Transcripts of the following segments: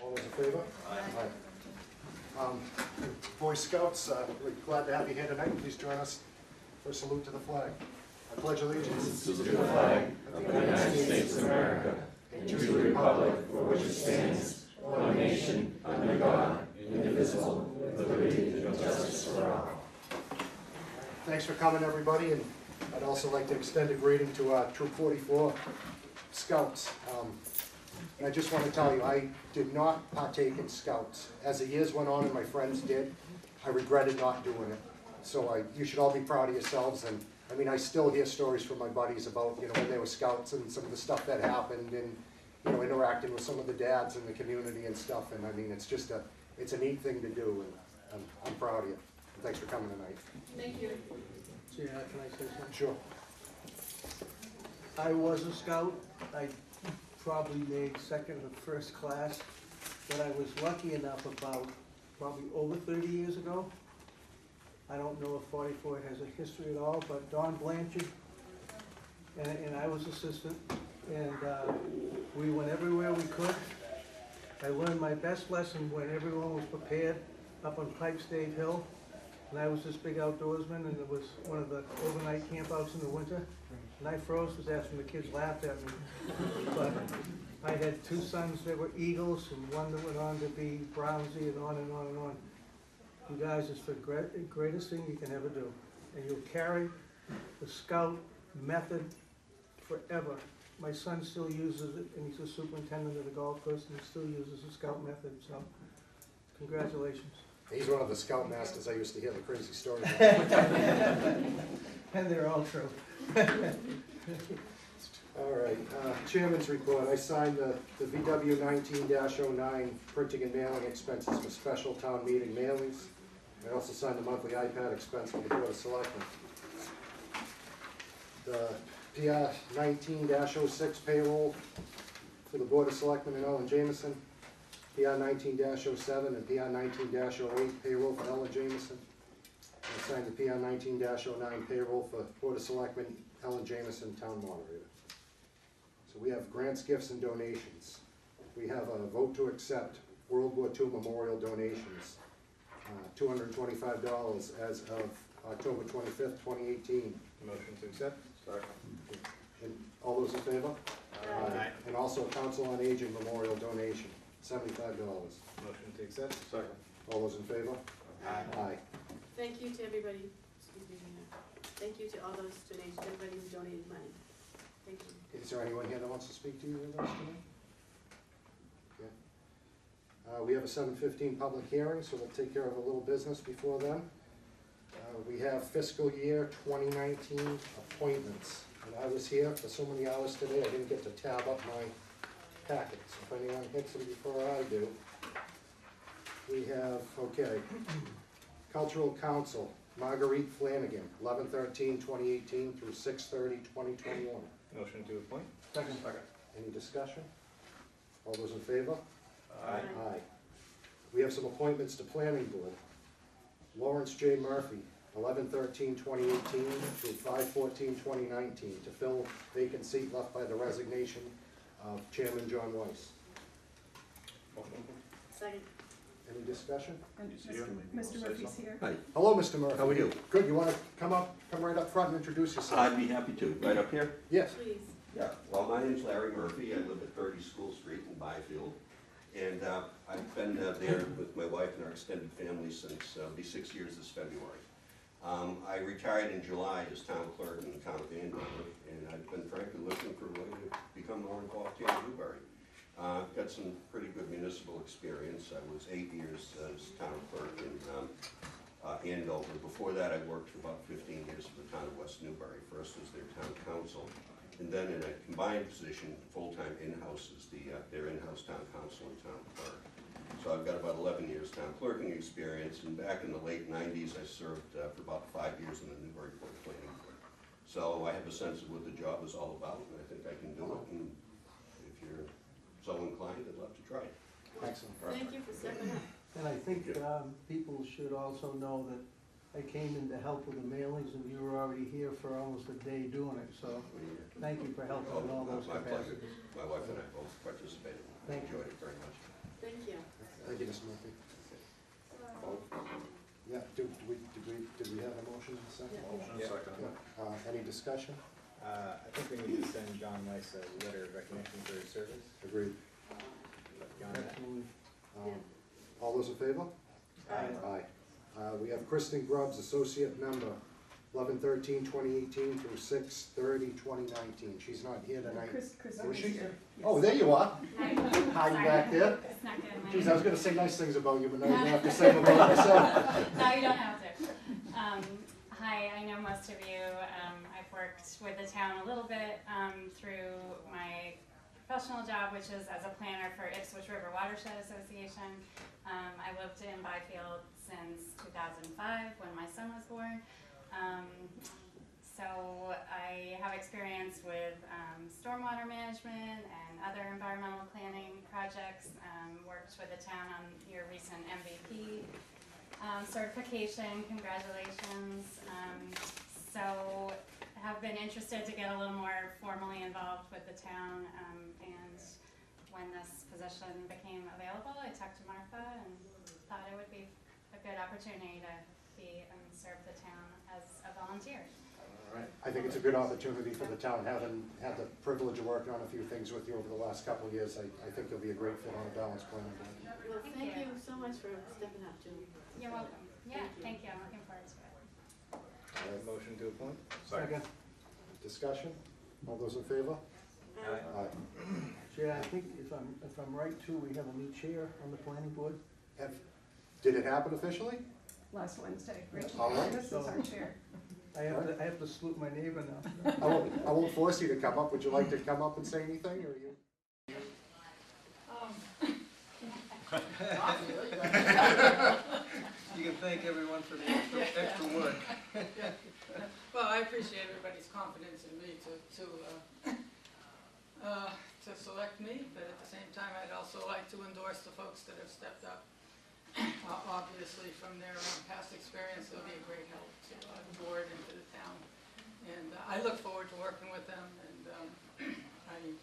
All those in favor? Aye. Boy Scouts, we're glad to have you here tonight. Please join us for a salute to the flag. I pledge allegiance to the flag of the United States of America and to the republic for which it stands, one nation, under God, indivisible, with liberty and justice for all. Thanks for coming, everybody, and I'd also like to extend a greeting to our Troop 44 Scouts. And I just want to tell you, I did not partake in Scouts. As the years went on and my friends did, I regretted not doing it. So you should all be proud of yourselves. And I mean, I still hear stories from my buddies about, when they were Scouts and some of the stuff that happened and, interacting with some of the dads in the community and stuff. And I mean, it's just it's a neat thing to do, and I'm proud of you. Thanks for coming tonight. Thank you. Yeah, can I say something? Sure. I was a scout. I probably made second or first class, but I was lucky enough about probably over 30 years ago. I don't know if 44 has a history at all, but Don Blanchard and I was assistant, and we went everywhere we could. I learned my best lesson when everyone was prepared up on Pipestave Hill. And I was this big outdoorsman, and it was one of the overnight campouts in the winter. And I froze to death, and the kids laughed at me. But I had two sons that were Eagles, and one that went on to be Brownsy, and on and on and on. You guys, it's the greatest thing you can ever do. And you'll carry the Scout method forever. My son still uses it, and he's a superintendent of the golf course, and he still uses the Scout method, so congratulations. He's one of the Scout masters I used to hear the crazy stories about. And they're all true. All right, Chairman's report. I signed the VW 19-09 printing and mailing expenses for special town meeting mailings. I also signed the monthly iPad expense for the Board of Selectmen. The PR 19-06 payroll for the Board of Selectmen and Ellen Jamison. PR 19-07 and PR 19-08 payroll for Ellen Jamison. I signed the PR 19-09 payroll for Board of Selectmen, Ellen Jamison, Town Moderator. So we have grants, gifts, and donations. We have a vote to accept World War II memorial donations, $225 as of October 25th, 2018. Motion to accept. Second. And all those in favor? Aye. And also Council on Aging memorial donation, $75. Motion to accept. Second. All those in favor? Aye. Thank you to everybody, excuse me, Mayor. Thank you to all those donations, everybody who donated money. Thank you. Is there anyone here that wants to speak to you with us tonight? Okay. We have a 7:15 public hearing, so we'll take care of a little business before then. We have fiscal year 2019 appointments. And I was here for so many hours today, I didn't get to tab up my packets. If anyone hits them before I do. We have, okay, Cultural Council, Marguerite Flanagan, 11/13/2018 through 6/30/2021. Motion to appoint. Second. Any discussion? All those in favor? Aye. Aye. We have some appointments to Planning Board. Lawrence J. Murphy, 11/13/2018 through 5/14/2019 to fill vacant seat left by the resignation of Chairman John Weiss. Second. Any discussion? And He's here. Mr. Murphy's here. Hi, Hello, Mr. Murphy. how are you? Good, you want to come right up front and introduce yourself? I'd be happy to. Right up here? Yes. Please. Yeah, well, my name's Larry Murphy. I live at 30 School Street in Byfield. And I've been there with my wife and our extended family since, it'll be 6 years this February. I retired in July as town clerk in the town of Andover, and I've been frankly looking for a way to become more involved here in Newbury. I've got some pretty good municipal experience. I was 8 years as town clerk in Andover. Before that, I worked for about 15 years for the town of West Newbury, first as their town council, and then in a combined position, full-time in-house as their in-house town council and town clerk. So I've got about 11 years town clerking experience, and back in the late 90s, I served for about 5 years on the Newburyport Planning Board. So I have a sense of what the job is all about, and I think I can do it, and if you're so inclined, I'd love to try it. Excellent. Thank you for stepping up. And I think people should also know that I came in to help with the mailings, and you were already here for almost a day doing it, so thank you for helping in all those My pleasure. capacities. My wife and I both participated. Thank you. Enjoyed it very much. Thank you. Thank you, Mr. Murphy. Yeah, did we have a motion in a second? Motion Yeah. second. Yeah. Any discussion? I think we need to send John Weiss a letter of recognition for his service. Agreed. Beyond that, Absolutely. All those in favor? Aye. We have Kristen Grubbs, Associate Member, 11/13/2018 through 6/30/2019. She's not here tonight. Chris Is she? here. Oh, there you are. Hi. Hi, you back there? It's not good. Geez, I was gonna say nice things about you, but now you're gonna have to say them about yourself. No, you don't have to. Hi, I know most of you. I've worked with the town a little bit through my professional job, which is as a planner for Ipswich River Watershed Association. I lived in Byfield since 2005 when my son was born. So I have experience with stormwater management and other environmental planning projects. Worked with the town on your recent MVP certification. Congratulations. So have been interested to get a little more formally involved with the town. And when this position became available, I talked to Martha and thought it would be a good opportunity to be and serve the town as a volunteer. all right. I think it's a good opportunity for the town, having had the privilege of working on a few things with you over the last couple of years. I think you'll be a great fit on a balanced plan. Well, thank you so much for stepping up, Julie. You're welcome. Yeah, Thank you. thank you. I'm looking forward to it. Motion to appoint? Second. Discussion? All those in favor? Aye. Chair, I think if I'm right too, we have a new chair on the planning board. Did it happen officially? Last Wednesday, Rachel All right. Davis is our chair. I have to salute my neighbor now. I won't force you to come up. Would you like to come up and say anything, or you? You can thank everyone for the extra work. Well, I appreciate everybody's confidence in me to select me, but at the same time, I'd also like to endorse the folks that have stepped up. Obviously, from their past experience, they'll be a great help to the board and to the town. And I look forward to working with them, and I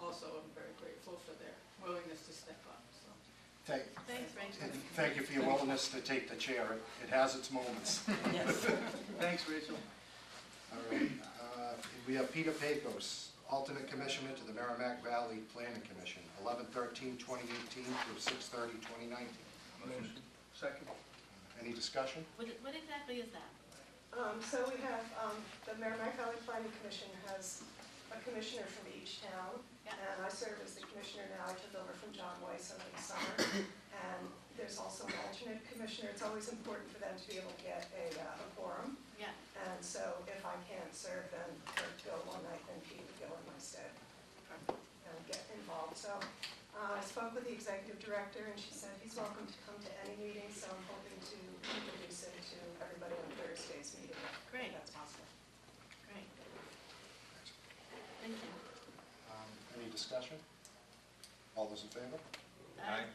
also am very grateful for their willingness to step up, so. Thanks, Rachel. Thank you for your willingness to take the chair. It has its moments. Thanks, Rachel. All right. We have Peter Pecos, alternate commissioner to the Merrimack Valley Planning Commission, 11/13/2018 through 6/30/2019. Motion. Second. Any discussion? What exactly is that? So we have, the Merrimack Valley Planning Commission has a commissioner from each town. Yeah. And I serve as the commissioner now. I took over from John Weiss over the summer. And there's also an alternate commissioner. It's always important for them to be able to get a quorum. Yeah. And so if I can't serve, then or go one night, then Pete would go in my stead and get involved. So I spoke with the executive director, and she said he's welcome to come to any meeting, so I'm hoping to introduce him to everybody on Thursday's meeting. Great. If that's possible. Great. Thank you. Any discussion? All those in favor? Aye.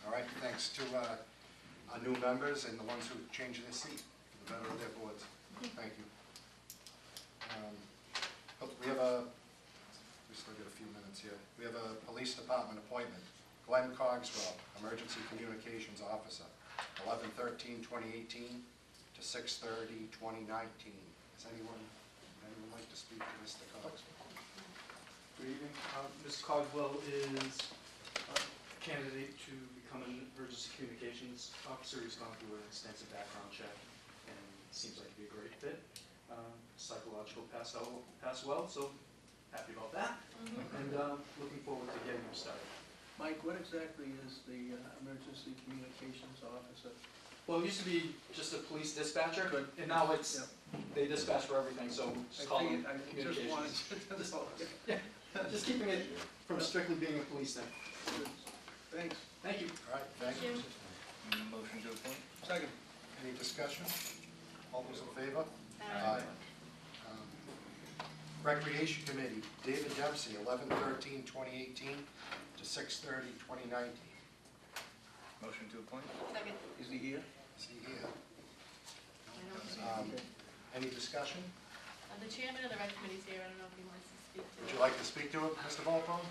All right, thanks to our new members and the ones who changed their seat for the better of their boards. Thank you. We still got a few minutes here. We have a police department appointment. Glenn Cogswell, Emergency Communications Officer, 11/13/2018 to 6/30/2019. Does anyone like to speak to Mr. Cogswell? Good evening. Ms. Cogswell is a candidate to become an emergency communications officer. He's gone through an extensive background check and seems like he'd be a great fit. Psychological pass well, so happy about that. And looking forward to getting him started. Mike, what exactly is the emergency communications officer? Well, it used to be just a police dispatcher, Good. and now it's, Yep. they dispatch for everything, so just call them I just communications. wanted to know. Just keeping it from strictly being a police thing. Thanks. Thank you. All right, thank you. Motion to appoint? Second. Any discussion? All those in favor? Aye. Recreation Committee, David Dempsey, 11/13/2018 to 6/30/2019. Motion to appoint? Second. Is he here? Is he here? I don't Any discussion? The chairman of the rec committee is here. I don't know if he wants to speak to Would it. you like to speak to it, Mr. Volpone?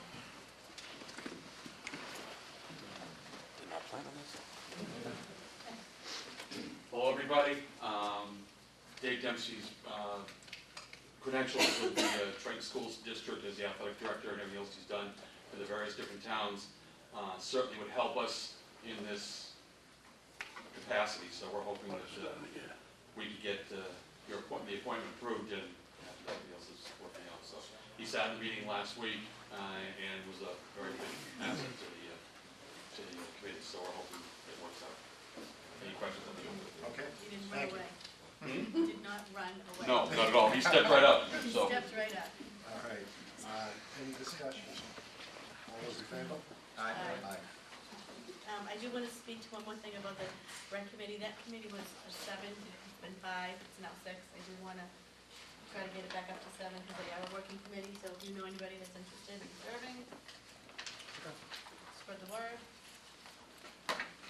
Hello, everybody. Dave Dempsey's credentials with the Triton Schools District as the athletic director and everything else he's done for the various different towns certainly would help us in this capacity. So we're hoping that we could get the appointment approved and everything else is working out. So he sat in the meeting last week and was a very big asset to the committee. So we're hoping it works out. Any questions on the Okay, You didn't run thank you. away. You did not run away. No, not at all. He stepped right up, He so. stepped right up. All right, any discussion? All those in favor? Aye. I do want to speak to one more thing about the rec committee. That committee was a 7, it's been 5, it's now 6. I do want to try to get it back up to 7 because they are a working committee, so if you know anybody that's interested in serving, spread the word.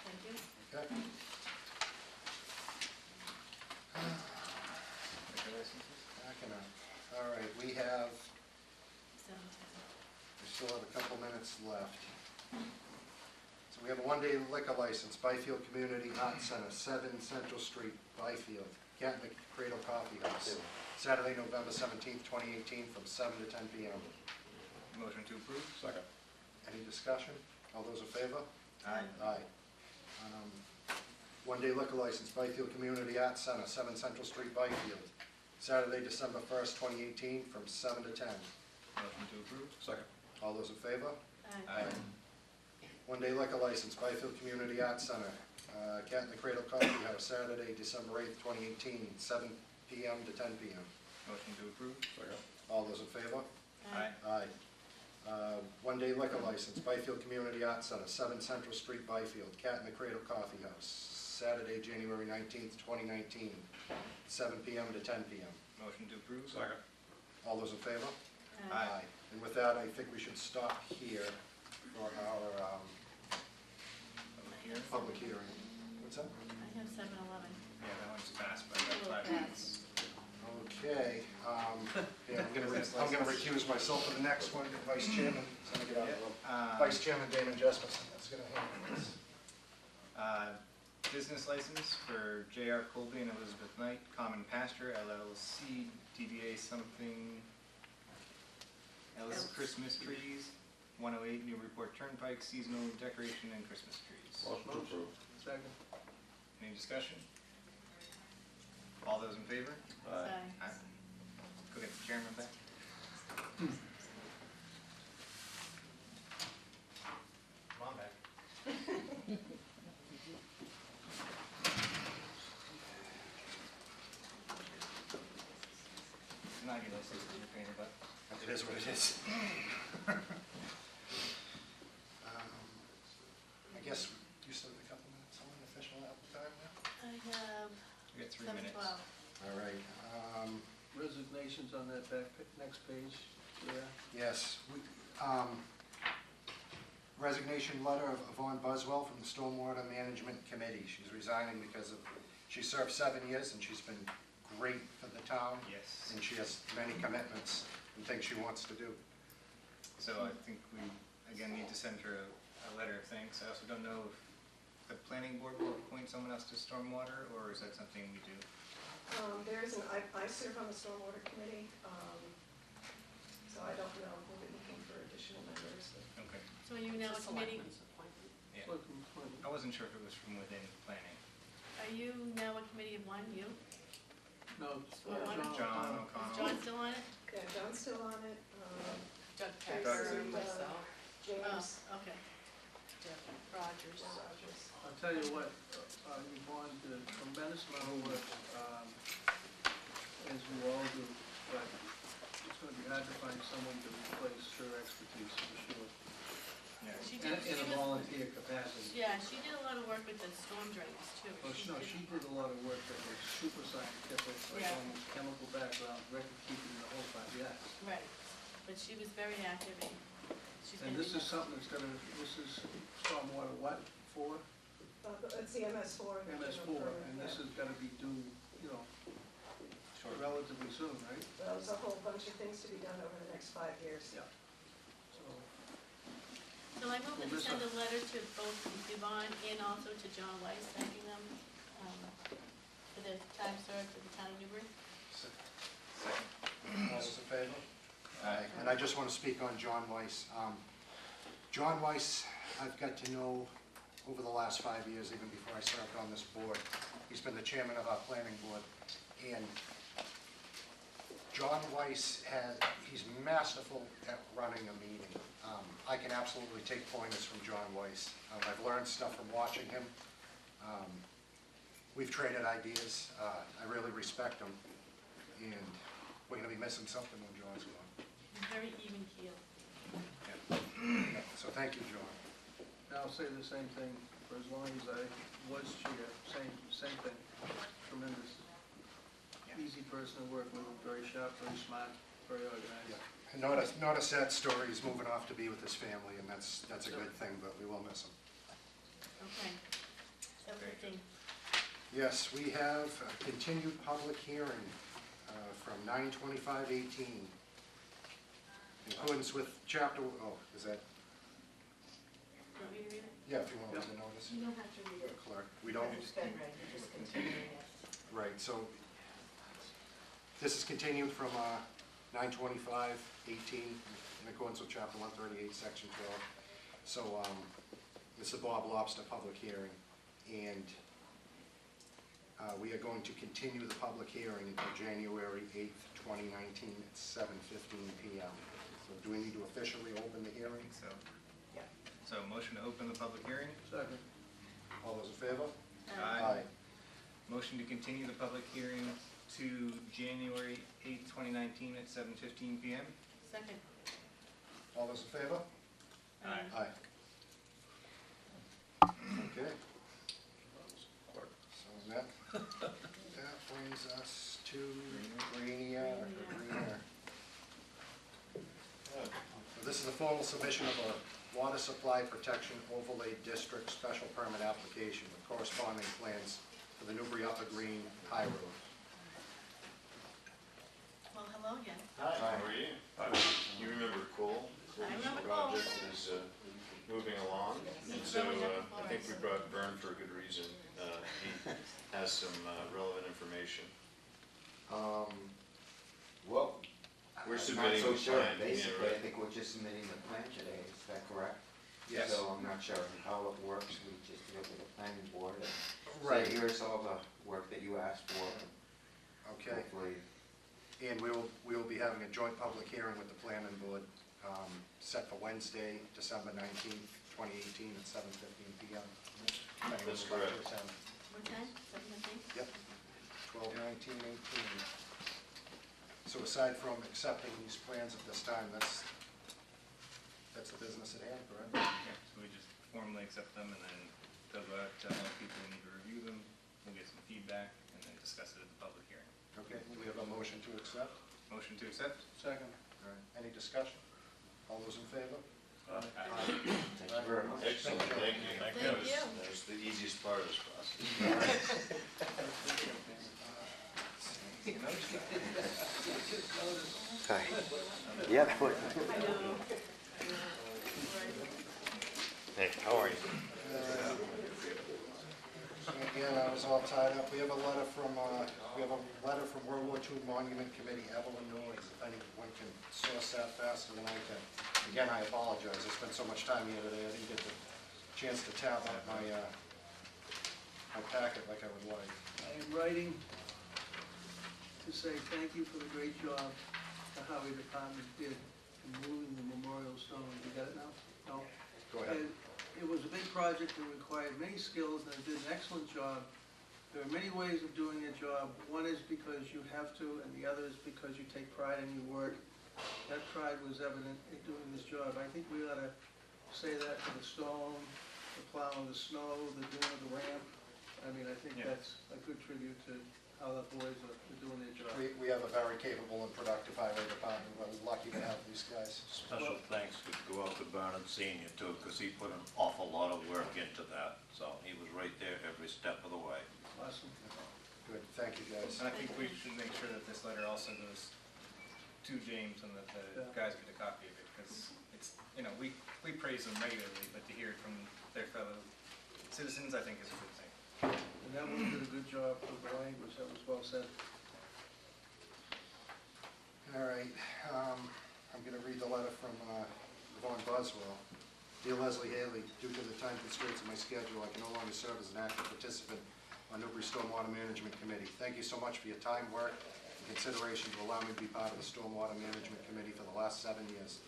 Thank you. Okay. Backing up. All right, we still have a couple minutes left. So we have a one-day liquor license, Byfield Community Arts Center, 7 Central Street, Byfield, Canton Cradle Coffee House, Saturday, November 17th, 2018, from 7 to 10 p.m. Motion to approve? Second. Any discussion? All those in favor? Aye. Aye. One-day liquor license, Byfield Community Arts Center, 7 Central Street, Byfield, Saturday, December 1st, 2018, from 7 to 10. Motion to approve? Second. All those in favor? Aye. One-day liquor license, Byfield Community Arts Center, Cat in the Cradle Coffee House, Saturday, December 8th, 2018, 7 p.m. to 10 p.m. Motion to approve? Second. All those in favor? Aye. Aye. One-day liquor license, Byfield Community Arts Center, 7 Central Street, Byfield, Cat in the Cradle Coffee House, Saturday, January 19th, 2019, 7 p.m. to 10 p.m. Motion to approve? Second. All those in favor? Aye. And with that, I think we should stop here for our public hearing. What's that? I have 7-Eleven. Yeah, that one's passed by A little about 5 minutes. Okay, yeah, I'm gonna recuse myself for the next one, Vice Chairman, so I'm gonna get out of the room. Vice Chairman Damon Jesperson, that's gonna handle this. Business license for J.R. Colby and Elizabeth Knight, Common Pasture LLC, DBA something else, Christmas trees, 108 Newburyport Turnpike, seasonal decoration and Christmas trees. Motion to approve. Second. Any discussion? All those in favor? Aye. Aye. Go get the chairman back. Come on back. Not your license, is your painter, but. It is what it is. I guess you still have a couple minutes on the official time now? I have You got 3 7-12. minutes. All right, Resignations on that next page, yeah. yes, resignation letter of Yvonne Buswell from the Stormwater Management Committee. She's resigning because she served 7 years and she's been great for the town. Yes. And she has many commitments and things she wants to do. So I think we, again, need to send her a letter of thanks. I also don't know if the planning board will appoint someone else to stormwater, or is that something we do? I serve on the stormwater committee, so I don't know, we'll be looking for additional members. Okay. So are you now a committee, Yeah. Selectmen's appointment. I wasn't sure if it was from within planning. are you now a committee of one, you? No, John Is O'Connell. John still on it? Yeah, John's still on it, Doug Tracy, Packer. James, Oh, okay. Rogers. Rogers. I'll tell you what, Yvonne did a tremendous amount of work, as we all do, but it's gonna be hard to find someone to replace her expertise, for sure. Yeah. She In did, a volunteer capacity. yeah, she did a lot of work with the storm drains too. Well, no, she did a lot of work that was super scientific, like Yeah. almost chemical background, record keeping, the whole 5, yes. Right, but she was very active and she's gonna And be this is missed. something that's gonna, this is stormwater what, for? It's the MS4. MS4, and this is gonna be due, relatively soon, right? Well, there's a whole bunch of things to be done over the next 5 years. Yeah. So, So I move that we send a letter to both Yvonne and also to John Weiss, thanking them for their time served for the town of Newbury. All those in favor? Aye. And I just want to speak on John Weiss. John Weiss, I've got to know over the last 5 years, even before I served on this board. He's been the chairman of our planning board. And John Weiss he's masterful at running a meeting. I can absolutely take pointers from John Weiss. I've learned stuff from watching him. We've traded ideas. I really respect him. And we're going to be missing something when John's gone. Very even keel. So thank you, John. And I'll say the same thing for as long as I was chair, same thing. Tremendous. Easy person to work with, very sharp, very smart, very organized. Yeah. And not a sad story. He's moving off to be with his family, and that's a good thing, but we will miss him. Okay. 7:15. Yes, we have a continued public hearing from 9/25/18. In accordance with chapter, is that? Want me to read it? Yeah, if you want me to notice. You don't have to read it. Clerk, we don't. It's been read, you're just continuing it. Right, so this is continued from 9/25/18 in accordance with chapter 138, section 12. So this is a Bob Lobster public hearing, and we are going to continue the public hearing until January 8th, 2019 at 7:15 p.m. So do we need to officially open the hearing? So, so motion to open the public hearing. Second. All those in favor? Aye. Motion to continue the public hearing to January 8th, 2019 at 7:15 p.m. Second. All those in favor? Aye. Aye. Okay. So that brings us to Rainier. So this is a formal submission of a water supply protection overlay district special permit application with corresponding plans for the Newbury Upper Green High Road. Well, hello again. Hi, how are you? You remember Cole? I remember Cole. Project is moving along, and so I think we brought Vern for a good reason. He has some relevant information. Well, We're I'm submitting not so the sure. plan, Basically, yeah, I think we're just submitting the plan today, is that correct? Yes. So I'm not sure how it works, we just go to the planning board and Right. say, here's all the work that you asked for. Okay. Hopefully, And we will be having a joint public hearing with the planning board set for Wednesday, December 19th, 2018 at 7:15 p.m. That's correct. What time? 7:15? Yep, 12/19/18. So aside from accepting these plans at this time, that's the business at hand, correct? Yeah, so we just formally accept them, and then they'll go out to all the people who need to review them, we'll get some feedback, and then discuss it at the public hearing. Okay, do we have a motion to accept? Motion to accept? Second. All right, any discussion? All those in favor? thank you very much. Excellent, thank you. Thank That you. was the easiest part of this process. Okay. Yeah, that would. I know. Hey, how are you? So again, I was all tied up. We have a letter from World War II Monument Committee, Evelyn Noyes, if anyone can source that faster than I can. Again, I apologize. I spent so much time here today, I didn't get the chance to tab up my packet like I would like. I am writing to say thank you for the great job the highway department did in moving the memorial stone. You got it now? No? Go ahead. And it was a big project that required many skills, and it did an excellent job. There are many ways of doing a job. One is because you have to, and the other is because you take pride in your work. That pride was evident in doing this job. I think we ought to say that to the stone, the plowing the snow, the doing of the ramp. I mean, I think Yeah. that's a good tribute to how the boys are doing their job. We have a very capable and productive highway department. We're lucky to have these guys. Special thanks could go out to Bernard Senior too, because he put an awful lot of work into that. So he was right there every step of the way. Awesome. Good, thank you, guys. And I think we should make sure that this letter also goes to James and that the Yeah. guys get a copy of it, because it's, you know, we praise them regularly, but to hear it from their fellow citizens, I think is a good thing. And that one did a good job with the language, that was well said. All right, I'm gonna read the letter from Yvonne Boswell. Dear Leslie Haley, due to the time constraints of my schedule, I can no longer serve as an active participant on Newbury Stormwater Management Committee. Thank you so much for your time, work, and consideration to allow me to be part of the Stormwater Management Committee for the last 7 years.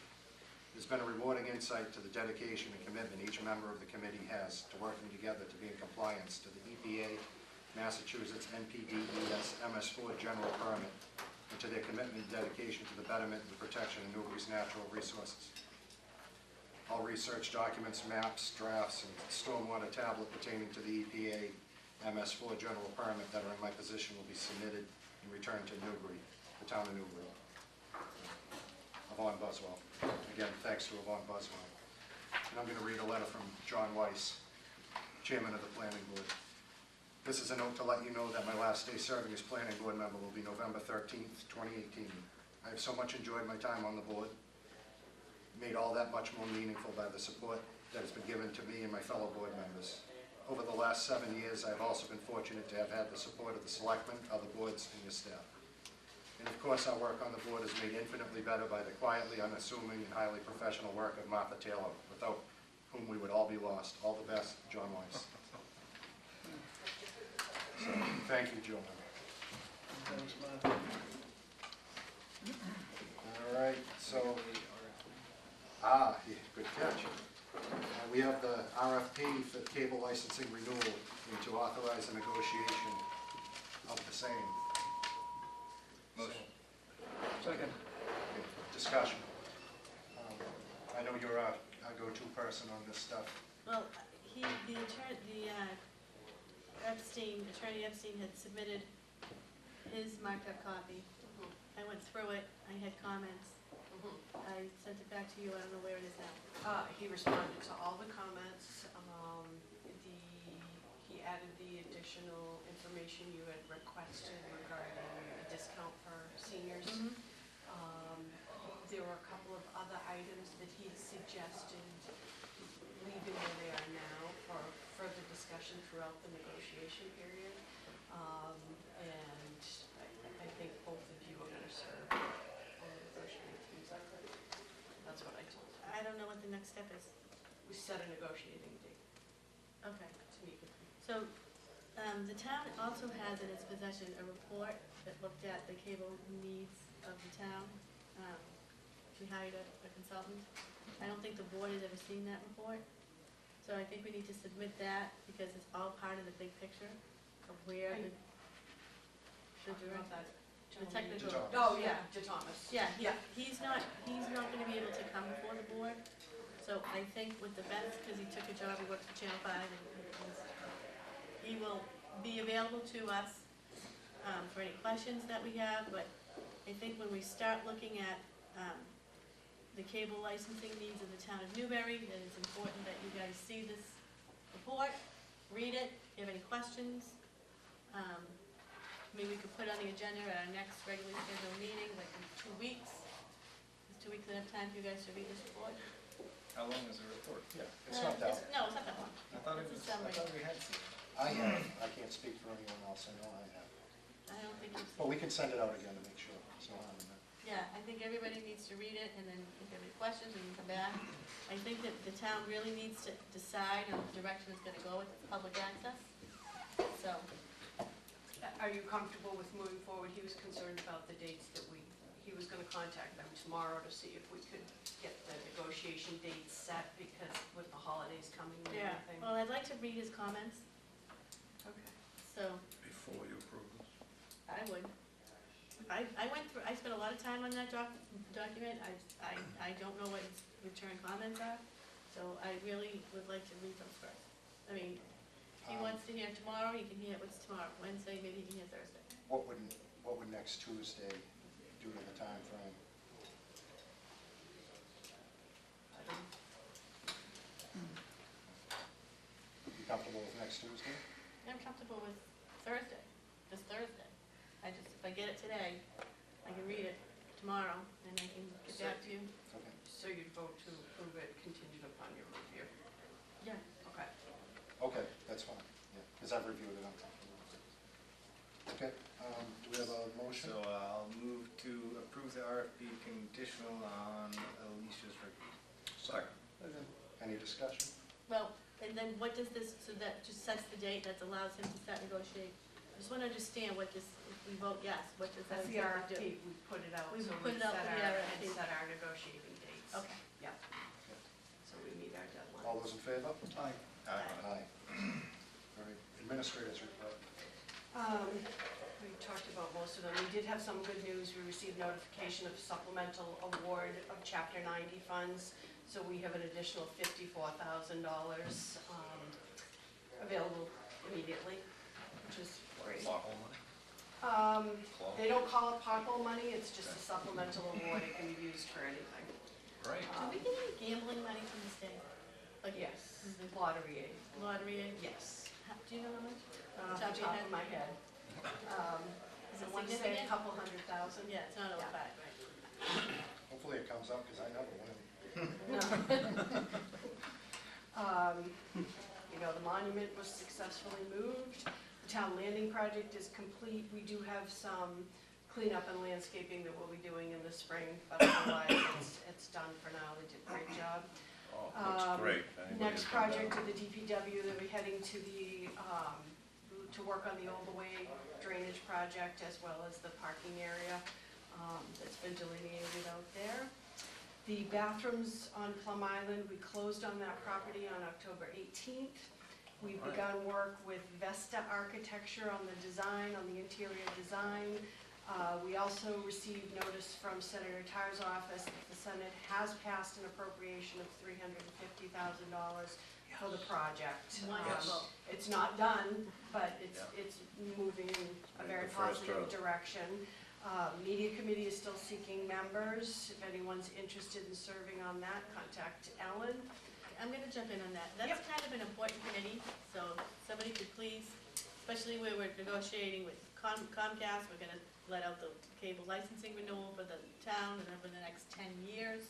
It's been a rewarding insight to the dedication and commitment each member of the committee has to working together to be in compliance to the EPA, Massachusetts NPDES MS4 general permit, and to their commitment and dedication to the betterment and protection of Newbury's natural resources. All research documents, maps, drafts, and stormwater tablet pertaining to the EPA MS4 general permit that are in my possession will be submitted and returned to Newbury, the town of Newbury. Yvonne Boswell. Again, thanks to Yvonne Boswell. And I'm going to read a letter from John Weiss, Chairman of the Planning Board. This is a note to let you know that my last day serving as Planning Board member will be November 13th, 2018. I have so much enjoyed my time on the board, made all that much more meaningful by the support that has been given to me and my fellow board members. Over the last 7 years, I have also been fortunate to have had the support of the selectmen, other boards, and your staff. And of course, our work on the board is made infinitely better by the quietly unassuming and highly professional work of Martha Taylor, without whom we would all be lost. All the best, John Weiss. So, thank you, Joan. Thanks, Martha. All right, so, yeah, good catch. We have the RFP for cable licensing renewal and to authorize a negotiation of the same. Motion. Second. Okay, discussion. I know you're a go-to person on this stuff. Well, attorney Epstein had submitted his marked up copy. I went through it, I had comments. I sent it back to you, I don't know where it is now. He responded to all the comments. He added the additional information you had requested regarding a discount for seniors. There were a couple of other items that he suggested leaving where they are now for further discussion throughout the negotiation period. And I think both of you are going to serve on the negotiating teams. That's what I told him. I don't know what the next step is. We set a negotiating date Okay. to meet with him. So, the town also has in its possession a report that looked at the cable needs of the town. We hired a consultant. I don't think the board has ever seen that report. So I think we need to submit that because it's all part of the big picture of where the technical. Oh, yeah, to Thomas. Yeah, Yeah. he's not gonna be able to come before the board. So I think with the best, because he took a job, he worked for Channel 5, and he will be available to us for any questions that we have, but I think when we start looking at the cable licensing needs of the town of Newbury, that it's important that you guys see this report, read it, if you have any questions. Maybe we could put on the agenda at our next regularly scheduled meeting, like in 2 weeks. Is 2 weeks enough time for you guys to read this report? How long is the report? Yeah, it's not that. No, it's not that long. I thought It's a I summary. thought we had seen it. I can't speak for anyone else, I know I have. I don't think it's, But we can send it out again to make sure, it's no harm in that. yeah, I think everybody needs to read it, and then if you have any questions, we can come back. I think that the town really needs to decide on the direction it's gonna go with public access. So, Are you comfortable with moving forward? He was concerned about the dates that he was gonna contact them tomorrow to see if we could get the negotiation dates set, because with the holidays coming and yeah, everything. well, I'd like to read his comments, Okay. so Before you approve this? I would. I went through, I spent a lot of time on that document, I don't know what his return comments are, so I really would like to read those first. I mean, if he wants to hear tomorrow, he can hear what's tomorrow, Wednesday, maybe he can hear Thursday. What would next Tuesday do to the time frame? You comfortable with next Tuesday? I'm comfortable with Thursday, this Thursday. If I get it today, I can read it tomorrow, and I can get back to you. Okay. So you'd vote to approve it contingent upon your review? Yeah. Okay. Okay, that's fine, yeah, because I've reviewed it, I'm comfortable with it. Okay, do we have a motion? So I'll move to approve the RFP conditional on Alicia's review. Second. Any discussion? Well, and then what does this, so that just sets the date, that allows him to start negotiating? I just want to understand what this, if we vote yes, what does that That's the exactly do? RFP, we put it out, We so put we it out set for the our, RFP. and set our negotiating dates. Okay. Yeah. So we meet our deadline. All those in favor? Aye. Aye. All right, administrators report. We talked about most of them. We did have some good news. We received notification of supplemental award of Chapter 90 funds. So we have an additional $54,000 available immediately, which is great. Pothole money? They don't call it pothole money, it's just a supplemental award. It can be used for anything. Great. Do we get any gambling money from the state? Like Yes, lottery aid. lottery aid? Yes. Do you know how much? Off the top of my head. Is I it want to say a significant? couple $100,000. Yeah, it's not a Yeah. lot, right? Hopefully it comes up, because I never win. No. You know, the monument was successfully moved. The town landing project is complete. We do have some cleanup and landscaping that we'll be doing in the spring, but otherwise it's done for now. They did a great job. Oh, looks great. Anybody Next who's been project down- of the DPW, they'll be heading to the, to work on the Old Way drainage project as well as the parking area that's been delineated out there. The bathrooms on Plum Island, we closed on that property on October 18th. We've Right. begun work with Vesta Architecture on the design, on the interior design. We also received notice from Senator Tarr's office that the Senate has passed an appropriation of $350,000 for the project. Wonderful. It's not done, but it's moving in a Made very the first positive row. direction. Media committee is still seeking members. If anyone's interested in serving on that, contact Ellen. I'm gonna jump in on that. That's kind of an important committee, so if somebody could please, especially where we're negotiating with Comcast, we're gonna let out the cable licensing renewal for the town and over the next 10 years.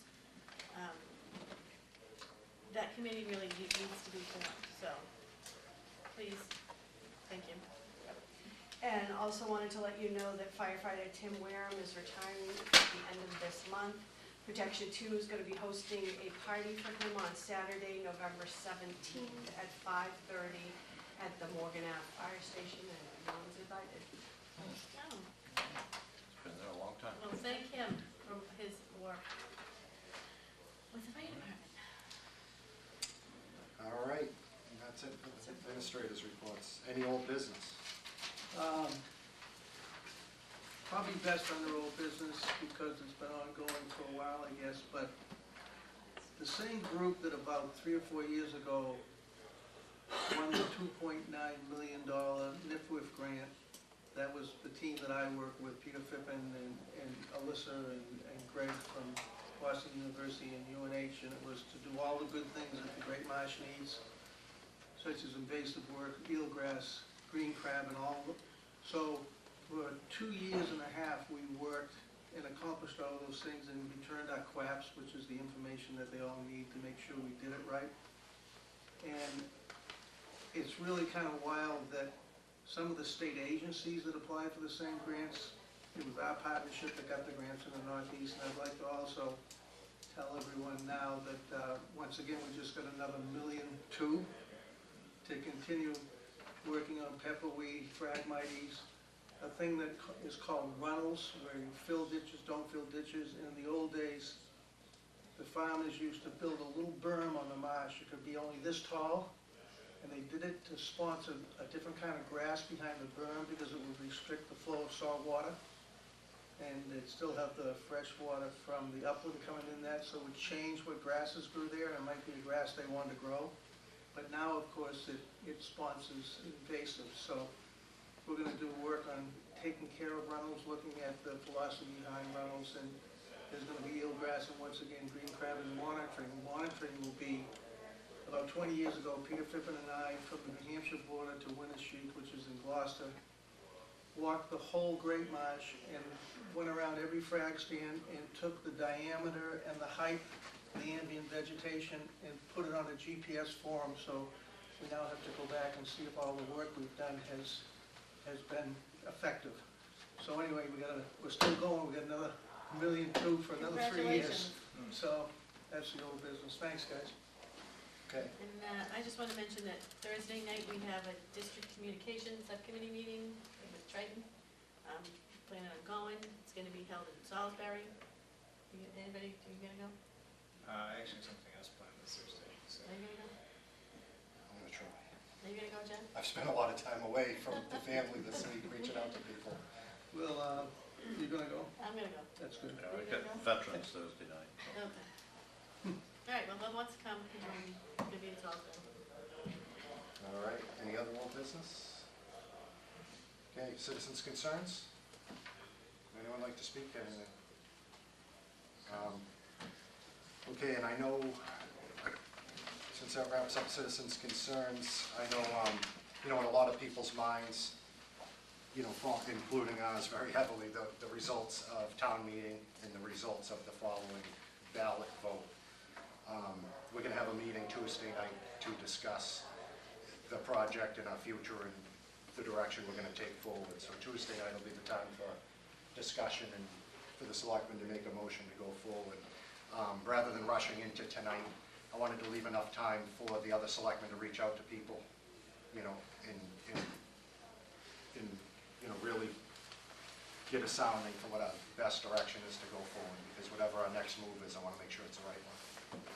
That committee really needs to be formed, so please, thank you. And also wanted to let you know that firefighter Tim Wareham is retiring at the end of this month. Protection 2 is going to be hosting a party for him on Saturday, November 17th at 5:30 at the Morgan Ave Fire Station, and everyone's invited. Oh, It's been there a long time. well, thank him for his work with the fire department. All right, and that's it for the administrators' reports. Any old business? Probably best under old business because it's been ongoing for a while, I guess, but the same group that about 3 or 4 years ago won the $2.9 million NIFWIF grant, that was the team that I work with, Peter Fippen and Alyssa and Greg from Boston University and UNH, and it was to do all the good things that the Great Marsh needs, such as invasive work, eelgrass, green crab, and all. So for 2 years and a half, we worked and accomplished all those things and returned our QAPs, which is the information that they all need to make sure we did it right. And it's really kind of wild that some of the state agencies that applied for the same grants, it was our partnership that got the grants in the Northeast, and I'd like to also tell everyone now that, once again, we just got another $1.2 million to continue working on pepperweed, phragmites, a thing that is called runnels, where you fill ditches, don't fill ditches. In the old days, the farmers used to build a little berm on the marsh. It could be only this tall, and they did it to sponsor a different kind of grass behind the berm because it would restrict the flow of salt water. And they'd still have the fresh water from the upland coming in that, so it would change what grasses grew there, and it might be the grass they wanted to grow. But now, of course, it sponsors invasives, so we're gonna do work on taking care of runnels, looking at the philosophy behind runnels, and there's gonna be eelgrass and once again green crab and monitoring. Monitoring will be, about 20 years ago, Peter Fippen and I, from the New Hampshire border to Winter Street, which is in Gloucester, walked the whole Great Marsh and went around every frag stand and took the diameter and the height of the ambient vegetation and put it on a GPS form, so we now have to go back and see if all the work we've done has been effective. So anyway, we're still going, we got another $1.2 million for another 3 years. So that's the old business. Thanks, guys. Okay. And I just want to mention that Thursday night, we have a district communications subcommittee meeting with Triton. Planning on going. It's going to be held in Salisbury. Anybody, are you going to go? Actually, something else planned this Thursday, so. Are you going to go? I'm gonna try. Are you going to go, Jen? I've spent a lot of time away from the family this week, reaching out to people. Well, you gonna go? I'm going to go. That's good. Yeah, we got Veterans Thursday night. Okay. All right, well, who wants to come? It's going to be in Salisbury. All right, any other old business? Okay, citizens' concerns? Anyone like to speak to anything? Okay, and I know, since that wraps up citizens' concerns, I know, in a lot of people's minds, including ours very heavily, the results of town meeting and the results of the following ballot vote. We're gonna have a meeting Tuesday night to discuss the project and our future and the direction we're gonna take forward. So Tuesday night will be the time for discussion and for the selectmen to make a motion to go forward. Rather than rushing into tonight, I wanted to leave enough time for the other selectmen to reach out to people, and really get a sounding for what our best direction is to go forward, because whatever our next move is, I wanna make sure it's the right one.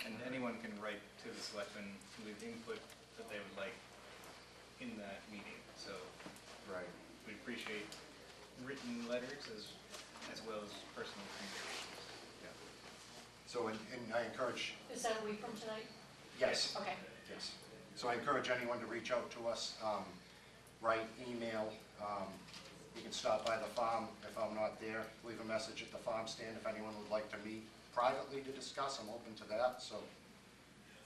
And anyone can write to the selectmen with input that they would like in that meeting, so. Right. We appreciate written letters as well as personal communications. Yeah. So, and I encourage, Is that a week from tonight? yes. Okay. Yes. So I encourage anyone to reach out to us, write, email. You can stop by the farm if I'm not there, leave a message at the farm stand if anyone would like to meet privately to discuss. I'm open to that, so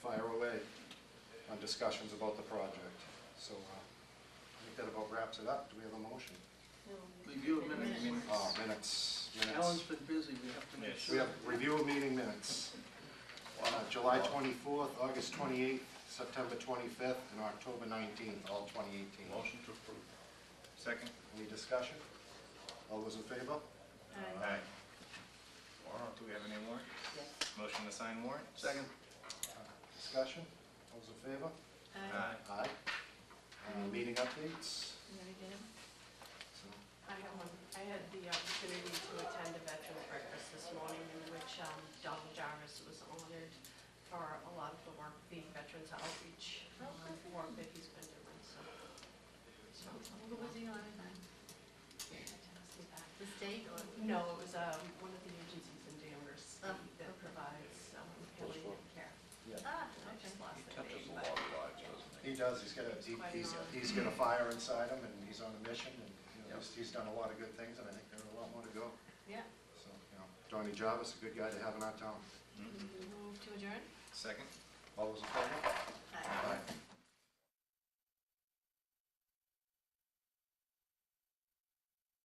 fire away on discussions about the project. So I think that about wraps it up. Do we have a motion? Review of minutes. Minutes. Alan's been busy, we have to make Yes. sure. We have review of meeting minutes. July 24th, August 28th, September 25th, and October 19th, all 2018. Motion to approve. Second? Any discussion? All those in favor? Aye. Do we have any warrant? Yes. Motion to sign warrant? Second. Discussion? All those in favor? Aye. Aye. Meeting updates? You already did 'em? So, I have one. I had the opportunity to attend a veteran breakfast this morning in which Donald Jarvis was honored for a lot of the work, the Veterans Outreach work that he's been doing, so. Who was he on? The state or? No, it was one of the agencies in Danvers Oh, that okay. provides palliative care. yeah. Ah, I okay. just lost He their touches name, a but lot of lives, doesn't he? He does. He's got a fire inside him, and he's on a mission, and he's done a lot of good things, and I think there are a lot more to go. Yeah. So, Donnie Jarvis, a good guy to have in our town. Move to adjourn? Second? All those in favor? Aye. Aye.